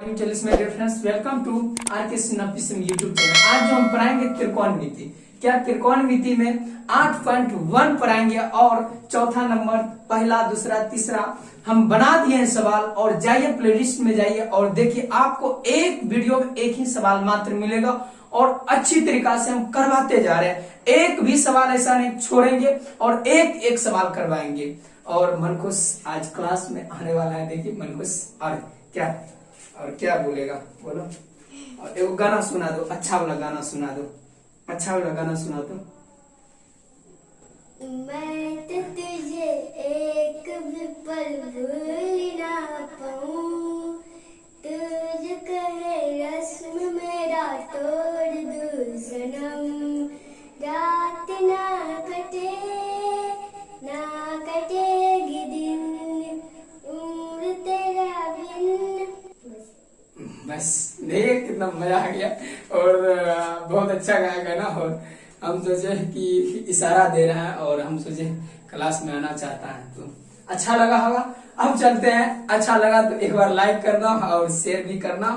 Friends, welcome to RK cinema YouTube channel. आज जो हम पढ़ाएंगे त्रिकोणमिति। क्या त्रिकोणमिति में 8.1 पढ़ाएंगे और चौथा नंबर, पहला, दूसरा, तीसरा हम बना दिए हैं सवाल। और जाइए प्लेलिस्ट में जाइए और देखिए, आपको एक वीडियो में एक ही सवाल मात्र मिलेगा और अच्छी तरीका से हम करवाते जा रहे हैं। एक भी सवाल ऐसा नहीं छोड़ेंगे और एक एक सवाल करवाएंगे। और मनखुश आज क्लास में आने वाला है। देखिए मनखुश और क्या बोलेगा, बोलो। और एक गाना सुना दो, अच्छा वाला गाना सुना दो, अच्छा वाला गाना सुना दो। मैं तो तुझे एक भी पल भूल ना पाऊं, तुझ कहे रस्म मेरा तोड़ दूं सनम। रात ना कटेगी दिन, उम्र तेरा बिन। बस देख कितना मजा आ गया और बहुत अच्छा गाया गाना। और हम सोचे कि इशारा दे रहा है और हम सोचे क्लास में आना चाहता है, तो अच्छा लगा होगा। अब चलते हैं, अच्छा लगा तो एक बार लाइक करना और शेयर भी करना।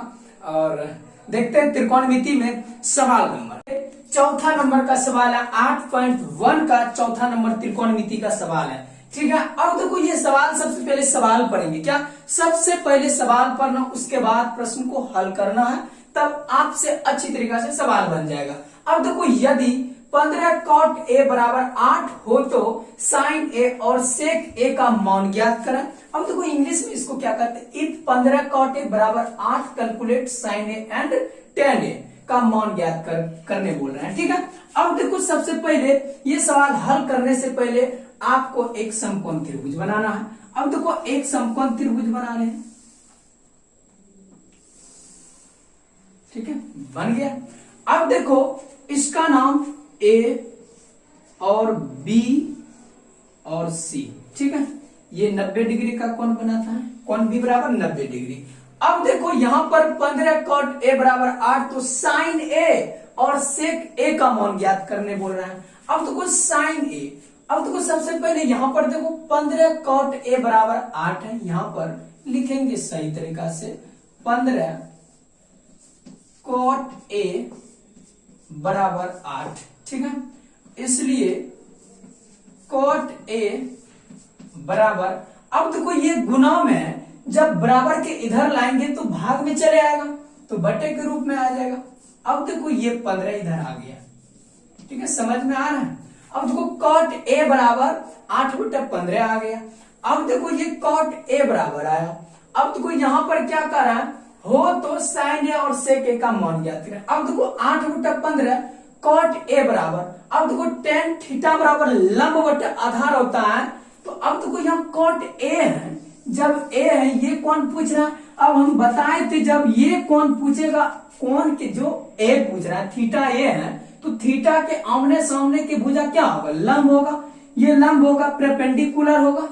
और देखते हैं त्रिकोणमिति में सवाल नंबर चौथा नंबर का सवाल है। 8.1 का चौथा नंबर त्रिकोणमिति का सवाल है। ठीक है, अब देखो ये सवाल, सबसे पहले सवाल पढ़ेंगे। क्या सबसे पहले सवाल पढ़ना, उसके बाद प्रश्न को हल करना है, तब आपसे अच्छी तरीके से सवाल बन जाएगा। अब देखो, यदि 15 cot a बराबर 8 हो तो sin a और sec a का मान ज्ञात करें। अब देखो इंग्लिश में इसको क्या कहते हैं, इफ 15 cot a बराबर 8 calculate sin a and tan a का मान ज्ञात करने बोल रहे हैं। ठीक है, अब देखो सबसे पहले ये सवाल हल करने से पहले आपको एक समकोण त्रिभुज बनाना है। अब देखो एक समकोण त्रिभुज बना रहे हैं। ठीक है, बन गया। अब देखो इसका नाम A और B और C। ठीक है, ये 90 डिग्री का कोण बनाता है, कोण B बराबर 90 डिग्री। अब देखो यहां पर 15 cot a बराबर 8, तो sin a और sec a का मान ज्ञात करने बोल रहा है। अब देखो sin a, अब देखो सबसे पहले यहां पर देखो 15 cot a बराबर 8 है, यहां पर लिखेंगे सही तरीका से 15 cot a बराबर 8। ठीक है, इसलिए cot a बराबर, अब देखो ये गुना में है, जब बराबर के इधर लाएंगे तो भाग में चले आएगा, तो बटे के रूप में आ जाएगा। अब देखो ये 15 इधर आ गया। ठीक है, समझ में आ रहा है। अब देखो cot a बराबर 8/15 आ गया। अब देखो ये cot a बराबर आया। अब देखो यहां पर क्या कर रहा है, हो तो sin a और sec a का मान ज्ञात करें। अब देखो 8/15 cot a बराबर, अब देखो tan थीटा बराबर लंब बटे आधार होता है। तो अब देखो यहाँ cot a है, जब a है ये कौन पूछ रहा है। अब हम बताए थे जब ये कौन पूछेगा, कौन के जो a पूछ रहा है, थीटा a है, तो थीटा के आमने सामने की भुजा क्या होगा, लंब होगा। ये लंब होगा, परपेंडिकुलर होगा।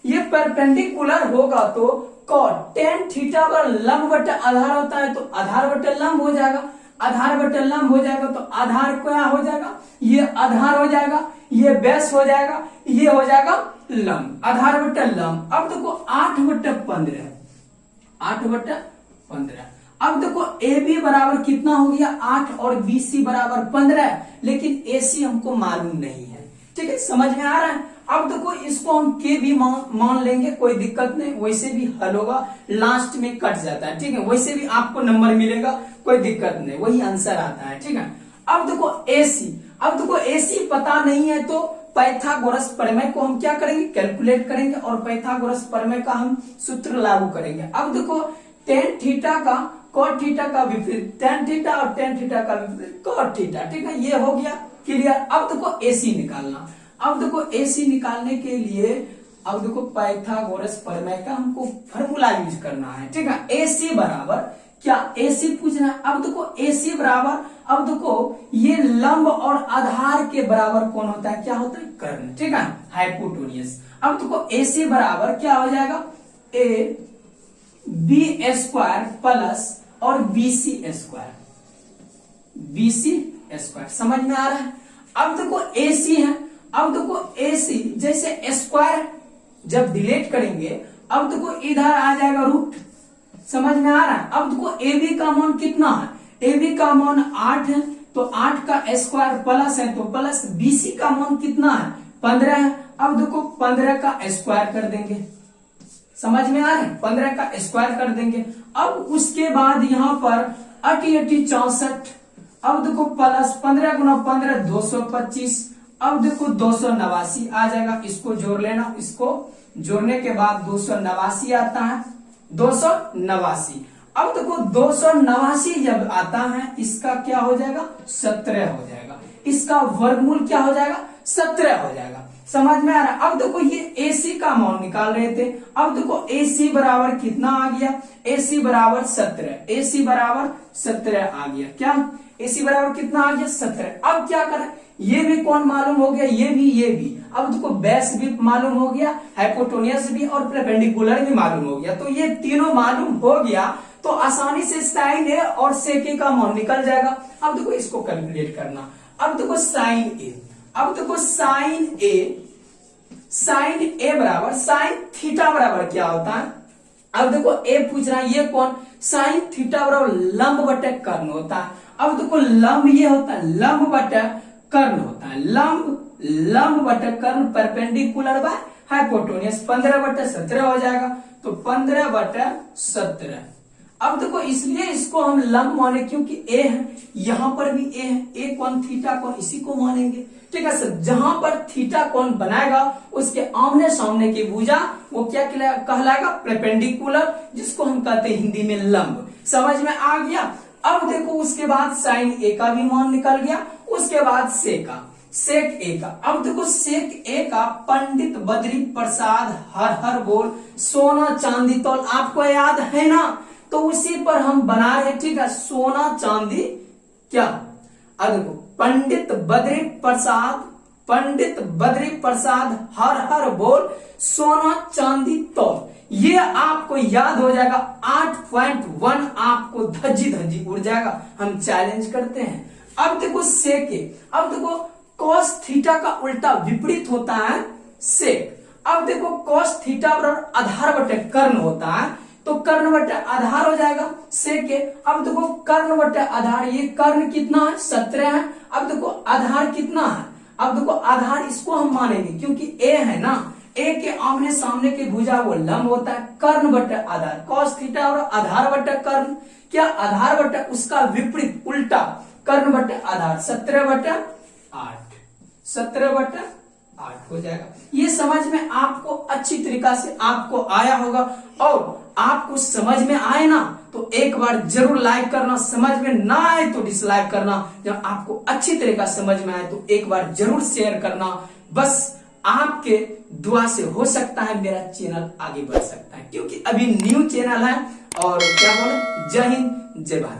ये परपेंडिकुलर होगा तो cot tan थीटा पर लंब बटे आधार होता है, तो आधार बटे लंब हो जाएगा। आधार बटे लंब हो जाएगा तो आधार क्या हो जाएगा, ये आधार हो जाएगा, ये बेस हो जाएगा, ये हो जाएगा लंब, आधार बटे लंब। अब देखो 8/15, 8/15। अब देखो ए बी बराबर कितना हो गया, 8 और बी सी बराबर 15, लेकिन ए सी हमको मालूम नहीं है। ठीक है, समझ में आ रहा है। अब देखो इसको हम के भी मान लेंगे, कोई दिक्कत नहीं, वैसे भी हल होगा, लास्ट में कट जाता है। ठीक है, वैसे भी आपको नंबर मिलेगा, कोई दिक्कत नहीं, वही आंसर आता है। ठीक है, अब देखो एसी, अब देखो एसी पता नहीं है तो पाइथागोरस प्रमेय को हम क्या करेंगे, कैलकुलेट करेंगे और पाइथागोरस प्रमेय का हम सूत्र लागू करेंगे। अब देखो tan थीटा का cot थीटा का विपरीत tan थीटा और tan थीटा का विपरीत cot थीटा। ठीक है, ये हो गया क्लियर। अब देखो एसी निकालना। अब देखो एसी निकालने के लिए, अब देखो पाइथागोरस प्रमेय का हमको फॉर्मूला यूज करना है। ठीक है, एसी बराबर क्या, एसी पूछना है। अब देखो एसी बराबर, अब देखो ये लंब और आधार के बराबर कौन होता है, क्या होता है, कर्ण। ठीक है, हाइपोटेन्यूज। अब देखो एसी बराबर क्या हो जाएगा, ए बी स्क्वायर प्लस और बीसी स्क्वायर, बीसी स्क्वायर। समझ में आ रहा है। अब देखो एसी है, अब देखो एसी जैसे स्क्वायर जब डिलीट करेंगे, अब देखो इधर आ जाएगा रूट, समझ में आ रहा है। अब देखो ए बी का मान कितना है, ए बी का मान 8 है, तो 8 का स्क्वायर प्लस है तो प्लस BC का मान कितना है 15 है। अब देखो 15 का स्क्वायर कर देंगे, समझ में आ रहा है, 15 का स्क्वायर कर देंगे। अब उसके बाद यहाँ पर 8 64, अब देखो प्लस 15 गुना 15 225, अब देखो 289 आ जाएगा, इसको जोड़ लेना, इसको जोड़ने के बाद 289 आता है, 289। अब देखो 289 जब आता है इसका क्या हो जाएगा 17 हो जाएगा, इसका वर्गमूल क्या हो जाएगा 17 हो जाएगा, समझ में आ रहा है। अब देखो ये AC का मान निकाल रहे थे, अब देखो AC बराबर कितना आ गया, AC बराबर 17, AC बराबर 17 आ गया, क्या AC बराबर कितना आ गया 17। अब क्या करें, ये भी कौन मालूम हो गया, ये भी। अब देखो बेस भी मालूम हो गया, हाइपोटेन्यूस भी और परपेंडिकुलर भी मालूम हो गया, तो ये तीनों मालूम हो गया तो आसानी से साइन ए और सेक ए का मान निकल जाएगा। अब देखो इसको कैलकुलेट करना, अब देखो साइन ए, अब देखो साइन ए बराबर साइन थीटा बराबर क्या होता है, अब देखो ए पूछ रहा है ये कौन, साइन थीटा बराबर लंब बटे कर्ण होता है। अब देखो लंब ये होता है, लंब बटे कर्ण होता है, लंब बटे कर्ण परपेंडिकुलर बाय हाइपोटेन्यूस, 15/17 हो जाएगा, तो 15/17। अब देखो इसलिए इसको हम लंब माने क्योंकि ए है, यहां पर भी ए है, ए कौन थीटा कौन, इसी को मानेंगे, ठीक है सर। जहां पर थीटा कौन बनाएगा उसके आमने सामने की भुजा वो क्या कहलाएगा परपेंडिकुलर, जिसको हम कहते हैं हिंदी में लंब, समझ में आ गया। अब देखो उसके बाद साइन ए का भी मान निकल गया, उसके बाद सेक ए का, अब देखो सेक ए का पंडित बद्री प्रसाद हर हर बोल सोना चांदी तौल, आपको याद है ना, तो उसी पर हम बना रहे, ठीक है, सोना चांदी क्या, अब देखो पंडित बद्री प्रसाद हर हर बोल सोना चांदी तौल, ये आपको याद हो जाएगा, 8.1 आपको धज्जी उड़ जाएगा, हम चैलेंज करते हैं। अब देखो सेक ए, अब देखो कॉस थीटा का उल्टा विपरीत होता है सेक, अब देखो कॉस थीटा बराबर आधार बटे कर्ण होता है, तो कर्ण बटे आधार हो जाएगा सेक ए। अब देखो कर्ण बटे आधार, ये कर्ण कितना है 17 है, अब देखो आधार कितना है, अब देखो आधार इसको हम मानेंगे क्योंकि ए है ना, ए के आमने सामने की भुजा वो लंब होता है, कर्ण बटे आधार, कॉस थीटा और आधार बटे कर्ण, क्या आधार बटे उसका विपरीत उल्टा कर्ण बटे आधार, 17/8 हो जाएगा। ये समझ में आपको अच्छी तरीका से आपको आया होगा, और आपको समझ में आए ना तो एक बार जरूर लाइक करना, समझ में ना आए तो डिसलाइक करना, जब आपको अच्छी तरीका समझ में आए तो एक बार जरूर शेयर करना। बस आपके दुआ से हो सकता है मेरा चैनल आगे बढ़ सकता है, क्योंकि अभी न्यू चैनल है, और क्या बोले, जय हिंद जय भारत।